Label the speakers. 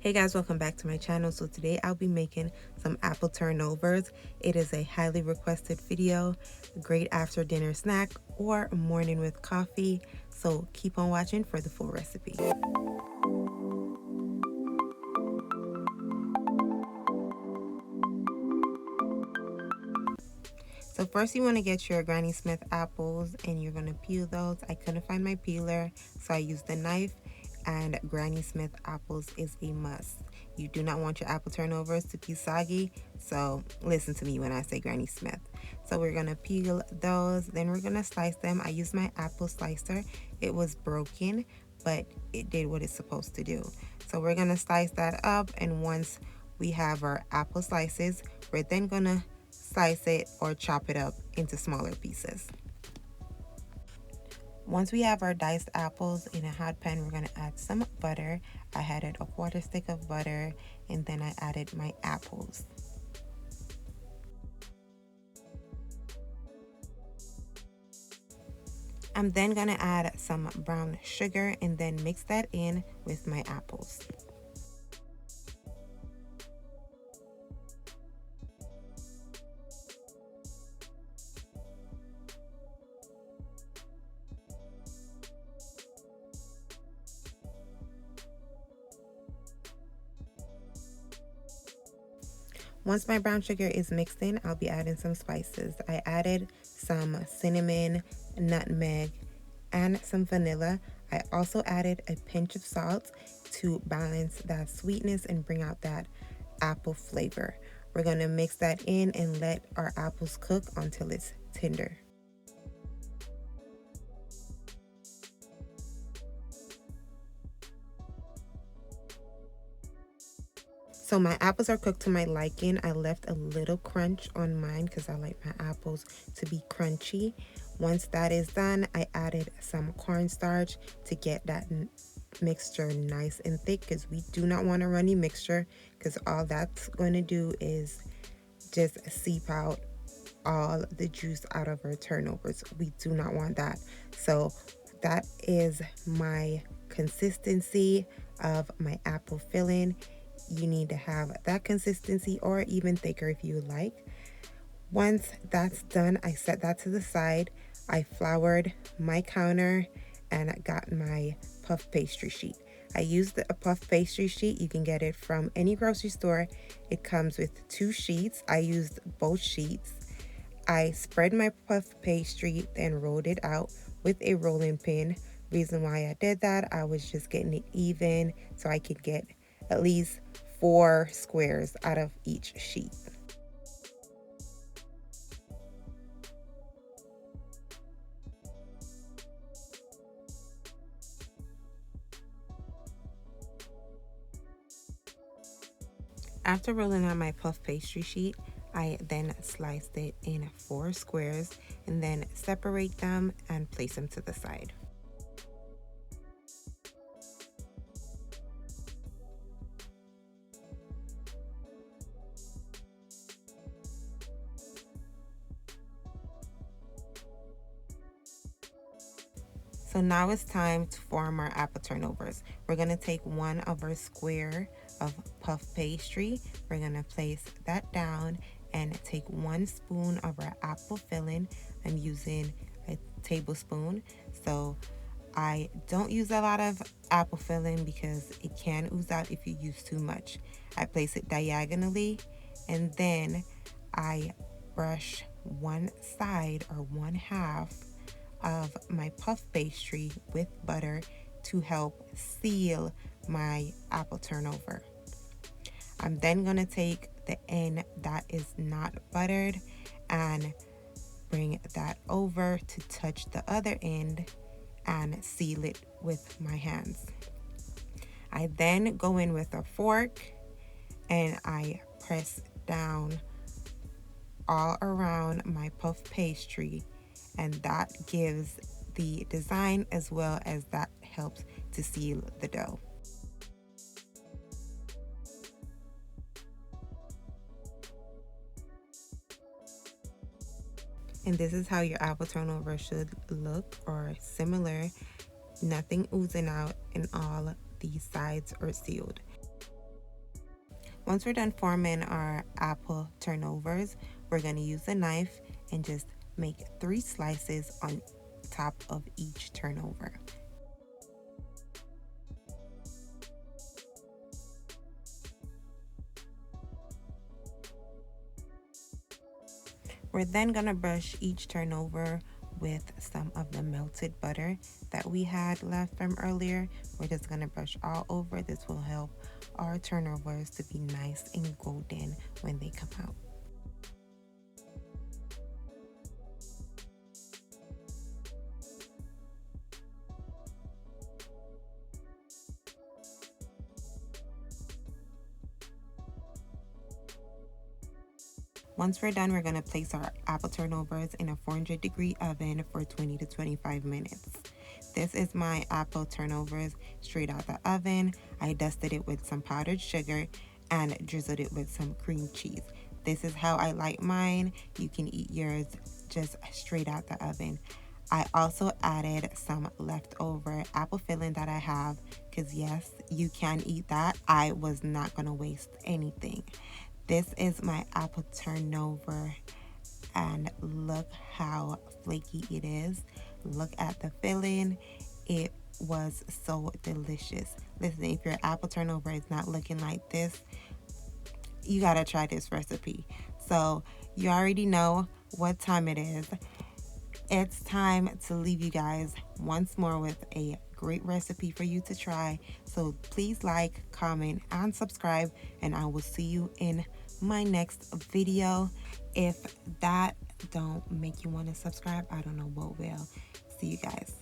Speaker 1: Hey guys, welcome back to my channel. So today I'll be making some apple turnovers. It is a highly requested video, a great after dinner snack or morning with coffee. So keep on watching for the full recipe. So first you want to get your Granny Smith apples and you're going to peel those. I couldn't find my peeler, so I used the knife, and Granny Smith apples is a must. You do not want your apple turnovers to be soggy, so listen to me when I say Granny Smith. So we're going to peel those, then we're going to slice them. I used my apple slicer. It was broken, but it did what it's supposed to do. So we're going to slice that up, and once we have our apple slices, we're then going to slice it or chop it up into smaller pieces. Once we have our diced apples in a hot pan, we're going to add some butter. I added a 1/4 stick of butter, and then I added my apples. I'm then going to add some brown sugar and then mix that in with my apples. Once my brown sugar is mixed in, I'll be adding some spices. I added some cinnamon, nutmeg, and some vanilla. I also added a pinch of salt to balance that sweetness and bring out that apple flavor. We're going to mix that in and let our apples cook until it's tender. So my apples are cooked to my liking. I left a little crunch on mine because I like my apples to be crunchy. Once that is done, I added some cornstarch to get that mixture nice and thick, because we do not want a runny mixture, because all that's going to do is just seep out all the juice out of our turnovers. We do not want that. So that is my consistency of my apple filling. You need to have that consistency or even thicker if you would like. Once that's done, I set that to the side. I floured my counter and got my puff pastry sheet. I used a puff pastry sheet. You can get it from any grocery store. It comes with 2 sheets. I used both sheets. I spread my puff pastry, then rolled it out with a rolling pin. Reason why I did that, I was just getting it even so I could get at least 4 squares out of each sheet. After rolling out my puff pastry sheet, I then sliced it in 4 squares and then separate them and place them to the side. So now it's time to form our apple turnovers. We're going to take one of our square of puff pastry. We're going to place that down and take 1 spoon of our apple filling. I'm using a tablespoon. So I don't use a lot of apple filling because it can ooze out if you use too much. I place it diagonally, and then I brush one side or 1/2 of my puff pastry with butter to help seal my apple turnover. I'm then going to take the end that is not buttered and bring that over to touch the other end and seal it with my hands. I then go in with a fork and I press down all around my puff pastry, and that gives the design as well as that helps to seal the dough. And this is how your apple turnover should look, or similar. Nothing oozing out and all the sides are sealed. Once we're done forming our apple turnovers, we're going to use a knife and just make 3 slices on top of each turnover. We're then going to brush each turnover with some of the melted butter that we had left from earlier. We're just going to brush all over. This will help our turnovers to be nice and golden when they come out. Once we're done, we're going to place our apple turnovers in a 400-degree oven for 20 to 25 minutes. This is my apple turnovers straight out the oven. I dusted it with some powdered sugar and drizzled it with some cream cheese. This is how I like mine. You can eat yours just straight out the oven. I also added some leftover apple filling that I have because yes, you can eat that. I was not going to waste anything. This is my apple turnover and look how flaky it is. Look at the filling. It was so delicious. Listen, if your apple turnover is not looking like this, you gotta try this recipe. So you already know what time it is. It's time to leave you guys once more with a great recipe for you to try. So please like, comment, and subscribe, and I will see you in my next video. If that don't make you want to subscribe, I don't know what will. See you guys.